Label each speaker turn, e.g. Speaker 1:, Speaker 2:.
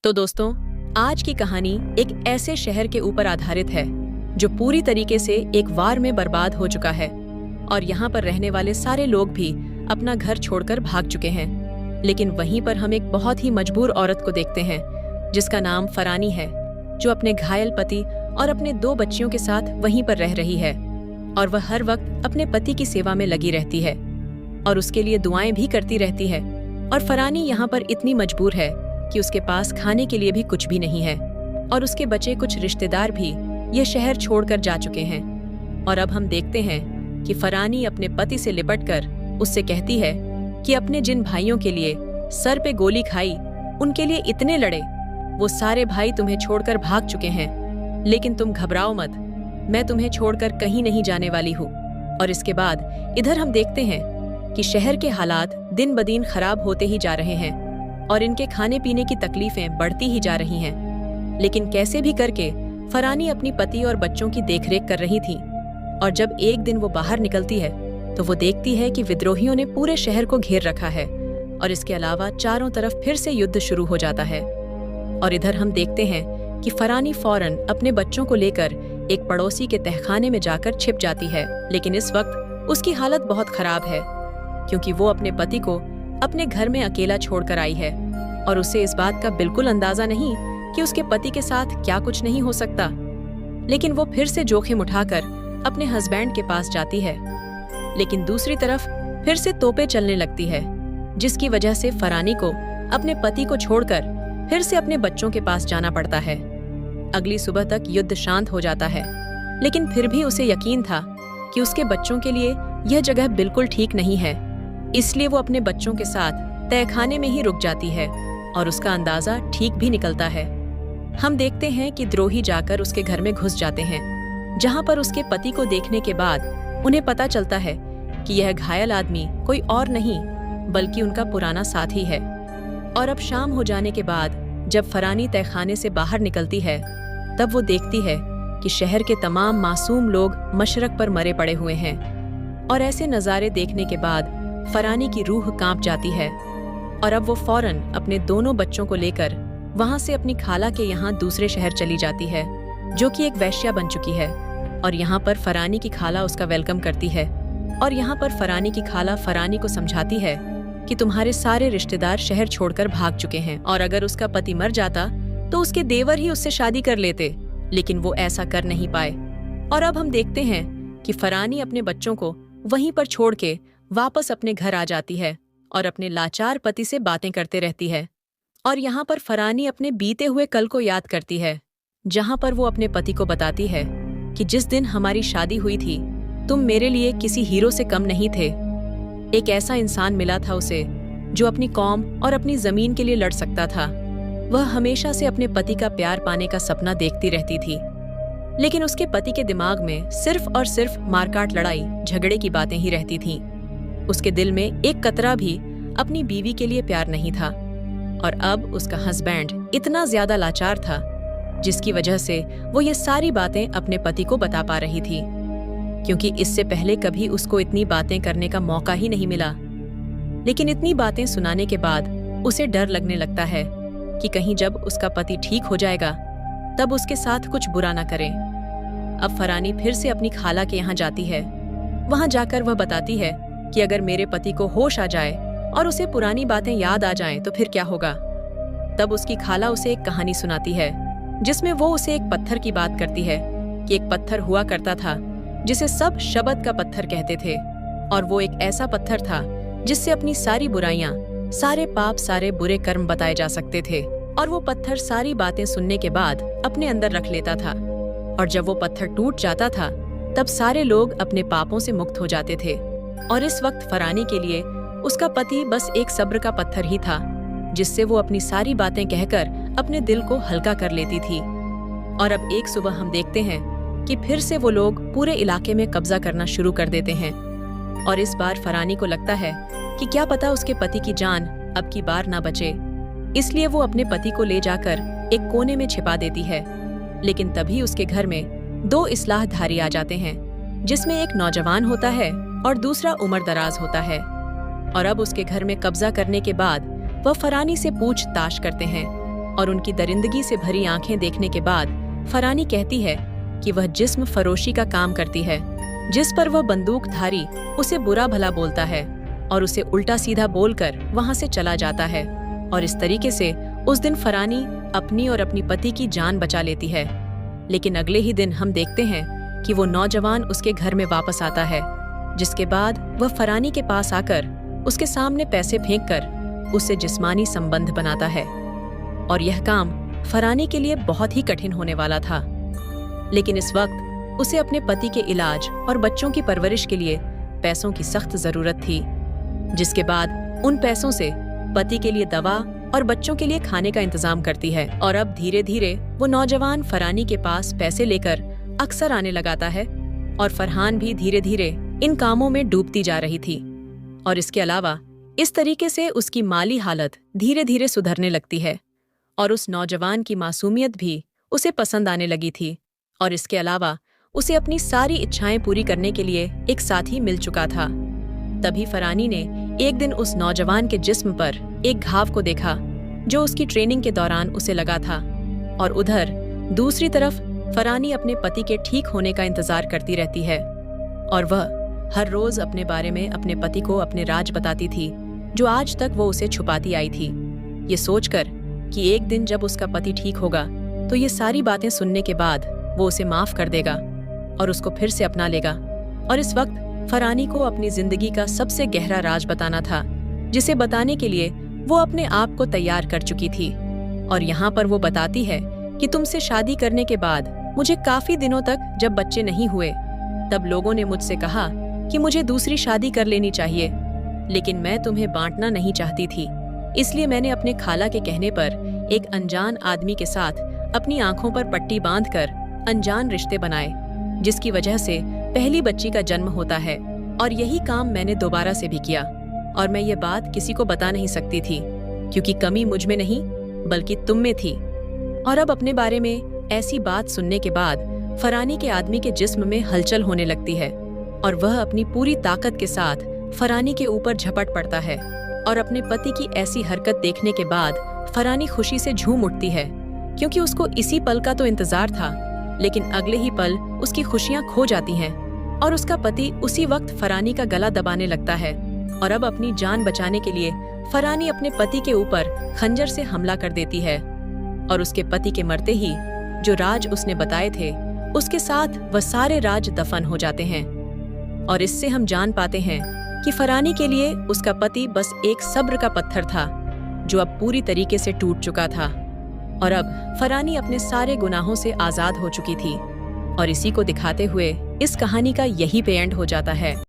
Speaker 1: तो दोस्तों, आज की कहानी एक ऐसे शहर के ऊपर आधारित है जो पूरी तरीके से एक वार में बर्बाद हो चुका है और यहाँ पर रहने वाले सारे लोग भी अपना घर छोड़कर भाग चुके हैं। लेकिन वहीं पर हम एक बहुत ही मजबूर औरत को देखते हैं जिसका नाम फरानी है, जो अपने घायल पति और अपने 2 बच्चियों के साथ वहीं पर रह रही है और वह हर वक्त अपने पति की सेवा में लगी रहती है और उसके लिए दुआएं भी करती रहती है। और फरानी यहाँ पर इतनी मजबूर है कि उसके पास खाने के लिए भी कुछ भी नहीं है और उसके बचे कुछ रिश्तेदार भी यह शहर छोड़कर जा चुके हैं। और अब हम देखते हैं कि फरानी अपने पति से लिपटकर उससे कहती है कि अपने जिन भाइयों के लिए सर पे गोली खाई, उनके लिए इतने लड़े, वो सारे भाई तुम्हें छोड़कर भाग चुके हैं, लेकिन तुम घबराओ मत, मैं तुम्हें छोड़कर कहीं नहीं जाने वाली हूँ। और इसके बाद इधर हम देखते हैं कि शहर के हालात दिन ब दिन खराब होते ही जा रहे हैं और इनके खाने पीने की तकलीफें बढ़ती ही जा रही हैं। लेकिन कैसे भी करके फरानी अपनी पति और बच्चों की देखरेख कर रही थी और जब एक दिन वो बाहर निकलती है तो वो देखती है कि विद्रोहियों ने पूरे शहर को घेर रखा है और इसके अलावा चारों तरफ फिर से युद्ध शुरू हो जाता है। और इधर हम देखते हैं कि फरानी फौरन अपने बच्चों को लेकर एक पड़ोसी के तहखाने में जाकर छिप जाती है। लेकिन इस वक्त उसकी हालत बहुत खराब है क्योंकि वो अपने पति को अपने घर में अकेला छोड़कर आई है और उसे इस बात का बिल्कुल अंदाजा नहीं कि उसके पति के साथ क्या कुछ नहीं हो सकता। लेकिन वो फिर से जोखिम उठाकर अपने हस्बैंड के पास जाती है, लेकिन दूसरी तरफ फिर से तोपें चलने लगती है, जिसकी वजह से फरानी को अपने पति को छोड़कर फिर से अपने बच्चों के पास जाना पड़ता है। अगली सुबह तक युद्ध शांत हो जाता है, लेकिन फिर भी उसे यकीन था कि उसके बच्चों के लिए यह जगह बिल्कुल ठीक नहीं है, इसलिए वो अपने बच्चों के साथ तहखाने में ही रुक जाती है और उसका अंदाजा ठीक भी निकलता है। हम देखते हैं कि द्रोही जाकर उसके घर में घुस जाते हैं, जहां पर उसके पति को देखने के बाद उन्हें पता चलता है कि यह घायल आदमी कोई और नहीं बल्कि उनका पुराना साथी है। और अब शाम हो जाने के बाद जब फरानी तहखाने से बाहर निकलती है तब वो देखती है कि शहर के तमाम मासूम लोग मशरक पर मरे पड़े हुए हैं। और ऐसे नज़ारे देखने के बाद फरानी की रूह कांप जाती है और अब वो फौरन अपने दोनों बच्चों को लेकर वहां से अपनी खाला के यहाँ दूसरे शहर चली जाती है, जो कि एक वेश्या बन चुकी है। और यहाँ पर फरानी की खाला उसका वेलकम करती है और यहाँ पर फरानी की खाला फरानी को समझाती है कि तुम्हारे सारे रिश्तेदार शहर छोड़कर भाग चुके हैं और अगर उसका पति मर जाता तो उसके देवर ही उससे शादी कर लेते, लेकिन वो ऐसा कर नहीं पाए। और अब हम देखते हैं कि फरानी अपने बच्चों को वहीं पर छोड़ के वापस अपने घर आ जाती है और अपने लाचार पति से बातें करते रहती है। और यहाँ पर फरानी अपने बीते हुए कल को याद करती है, जहाँ पर वो अपने पति को बताती है कि जिस दिन हमारी शादी हुई थी तुम मेरे लिए किसी हीरो से कम नहीं थे। एक ऐसा इंसान मिला था उसे जो अपनी कौम और अपनी जमीन के लिए लड़ सकता था। वह हमेशा से अपने पति का प्यार पाने का सपना देखती रहती थी, लेकिन उसके पति के दिमाग में सिर्फ और सिर्फ मारकाट, लड़ाई झगड़े की बातें ही रहती थीं। उसके दिल में एक कतरा भी अपनी बीवी के लिए प्यार नहीं था। और अब उसका हस्बैंड इतना ज्यादा लाचार था जिसकी वजह से वो ये सारी बातें अपने पति को बता पा रही थी, क्योंकि इससे पहले कभी उसको इतनी बातें करने का मौका ही नहीं मिला। लेकिन इतनी बातें सुनाने के बाद उसे डर लगने लगता है कि कहीं जब उसका पति ठीक हो जाएगा तब उसके साथ कुछ बुरा ना करे। अब फरानी फिर से अपनी खाला के यहाँ जाती है। वहां जाकर वह बताती है कि अगर मेरे पति को होश आ जाए और उसे पुरानी बातें याद आ जाएं तो फिर क्या होगा। तब उसकी खाला उसे एक कहानी सुनाती है जिसमें वो उसे एक पत्थर की बात करती है कि एक पत्थर हुआ करता था जिसे सब शबद का पत्थर कहते थे और वो एक ऐसा पत्थर था जिससे अपनी सारी बुराइयां, सारे पाप, सारे बुरे कर्म बताए जा सकते थे। और वो पत्थर सारी बातें सुनने के बाद अपने अंदर रख लेता था और जब वो पत्थर टूट जाता था तब सारे लोग अपने पापों से मुक्त हो जाते थे। और इस वक्त फरानी के लिए उसका पति बस एक सब्र का पत्थर ही था जिससे वो अपनी सारी बातें कहकर अपने दिल को हल्का कर लेती थी। और अब एक सुबह हम देखते हैं कि फिर से वो लोग पूरे इलाके में कब्जा करना शुरू कर देते हैं और इस बार फरानी को लगता है कि क्या पता उसके पति की जान अब की बार ना बचे, इसलिए वो अपने पति को ले जाकर एक कोने में छिपा देती है। लेकिन तभी उसके घर में 2 इस्लाहधारी आ जाते हैं, जिसमें एक नौजवान होता है और दूसरा उम्रदराज होता है। और अब उसके घर में कब्जा करने के बाद वह फरानी से पूछताछ करते हैं और उनकी दरिंदगी से भरी आंखें देखने के बाद फरानी कहती है कि वह जिस्म फरोशी का काम करती है, जिस पर वह बंदूकधारी उसे बुरा भला बोलता है और उसे उल्टा सीधा बोलकर वहां से चला जाता है। और इस तरीके से उस दिन फरानी अपनी और अपनी पति की जान बचा लेती है। लेकिन अगले ही दिन हम देखते हैं कि वो नौजवान उसके घर में वापस आता है, जिसके बाद वह फरानी के पास आकर उसके सामने पैसे फेंककर उससे जिस्मानी संबंध बनाता है। और यह काम फरानी के लिए बहुत ही कठिन होने वाला था, लेकिन इस वक्त उसे अपने पति के इलाज और बच्चों की परवरिश के लिए पैसों की सख्त जरूरत थी, जिसके बाद उन पैसों से पति के लिए दवा और बच्चों के लिए खाने का इंतजाम करती है। और अब धीरे धीरे वो नौजवान फरानी के पास पैसे लेकर अक्सर आने लगाता है और फरहान भी धीरे धीरे इन कामों में डूबती जा रही थी। और इसके अलावा इस तरीके से उसकी माली हालत धीरे धीरे सुधरने लगती है और उस नौजवान की मासूमियत भी उसे पसंद आने लगी थी। और इसके अलावा उसे अपनी सारी इच्छाएं पूरी करने के लिए एक साथी मिल चुका था। तभी फरानी ने एक दिन उस नौजवान के जिस्म पर एक घाव को देखा जो उसकी ट्रेनिंग के दौरान उसे लगा था। और उधर दूसरी तरफ फरानी अपने पति के ठीक होने का इंतजार करती रहती है और वह हर रोज अपने बारे में अपने पति को अपने राज बताती थी जो आज तक वो उसे छुपाती आई थी, ये सोचकर कि एक दिन जब उसका पति ठीक होगा तो ये सारी बातें सुनने के बाद वो उसे माफ कर देगा और उसको फिर से अपना लेगा। और इस वक्त फरानी को अपनी जिंदगी का सबसे गहरा राज बताना था, जिसे बताने के लिए वो अपने आप को तैयार कर चुकी थी। और यहाँ पर वो बताती है कि तुमसे शादी करने के बाद मुझे काफी दिनों तक जब बच्चे नहीं हुए तब लोगों ने मुझसे कहा कि मुझे दूसरी शादी कर लेनी चाहिए, लेकिन मैं तुम्हें बांटना नहीं चाहती थी, इसलिए मैंने अपने खाला के कहने पर एक अनजान आदमी के साथ अपनी आंखों पर पट्टी बांधकर अनजान रिश्ते बनाए, जिसकी वजह से पहली बच्ची का जन्म होता है। और यही काम मैंने दोबारा से भी किया और मैं ये बात किसी को बता नहीं सकती थी, क्योंकि कमी मुझ में नहीं बल्कि तुम में थी। और अब अपने बारे में ऐसी बात सुनने के बाद फरानी के आदमी के जिस्म में हलचल होने लगती है और वह अपनी पूरी ताकत के साथ फरानी के ऊपर झपट पड़ता है। और अपने पति की ऐसी हरकत देखने के बाद फरानी खुशी से झूम उठती है, क्योंकि उसको इसी पल का तो इंतजार था। लेकिन अगले ही पल उसकी खुशियां खो जाती हैं और उसका पति उसी वक्त फरानी का गला दबाने लगता है। और अब अपनी जान बचाने के लिए फरानी अपने पति के ऊपर खंजर से हमला कर देती है और उसके पति के मरते ही जो राज उसने बताए थे उसके साथ वह सारे राज दफन हो जाते हैं। और इससे हम जान पाते हैं कि फरानी के लिए उसका पति बस एक सब्र का पत्थर था जो अब पूरी तरीके से टूट चुका था। और अब फरानी अपने सारे गुनाहों से आजाद हो चुकी थी। और इसी को दिखाते हुए इस कहानी का यही पे एंड हो जाता है।